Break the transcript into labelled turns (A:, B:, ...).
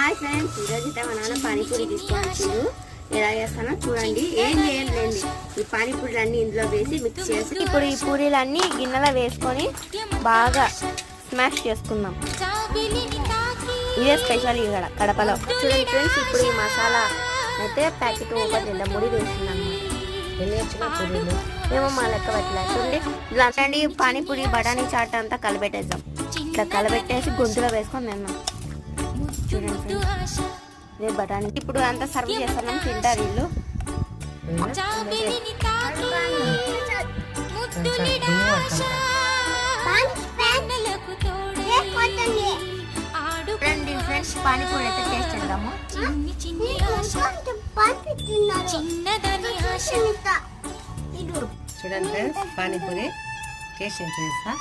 A: Hi friends, ఈరోజు మా నాన్న పానీపూరి తీసుకొచ్చిండు. ఎలా చేస్తానో చూడండి. ఏం చేయండి, ఈ పానీపూరీలు అన్నీ ఇందులో వేసి మిక్స్ చేసి ఇప్పుడు ఈ పూరీలన్నీ గిన్నెలో వేసుకొని బాగా స్మాష్ చేసుకుందాం. ఇదే స్పెషల్ ఇక్కడ కడపలో. చూడండి ఫ్రెండ్స్, ఇప్పుడు ఈ మసాలా అయితే ప్యాకెట్ ఓపెన్ చేద్దాం. ముడి వేస్తున్నాం. ఏమో మా లెక్క పెట్టలేదు. చూడండి, ఇలాంటి పానీపూరి బఠానీ చాట్ అంతా కలిపెట్టేద్దాం. ఇట్లా కలిపెట్టేసి గొంతులో వేసుకొని తిన్నాం. చూడండి ఫ్రెండ్స్, ఇదే బఠానీ. ఇప్పుడు అంతా సర్వ్ చేస్తున్నాం. తింటారు వీళ్ళు. చూడండి ఫ్రెండ్స్, పానీపూరి అయితే టేస్ట్ చేద్దాము.
B: చూడండి ఫ్రెండ్స్, పానీపూరి టేస్ట్ చేస్తా.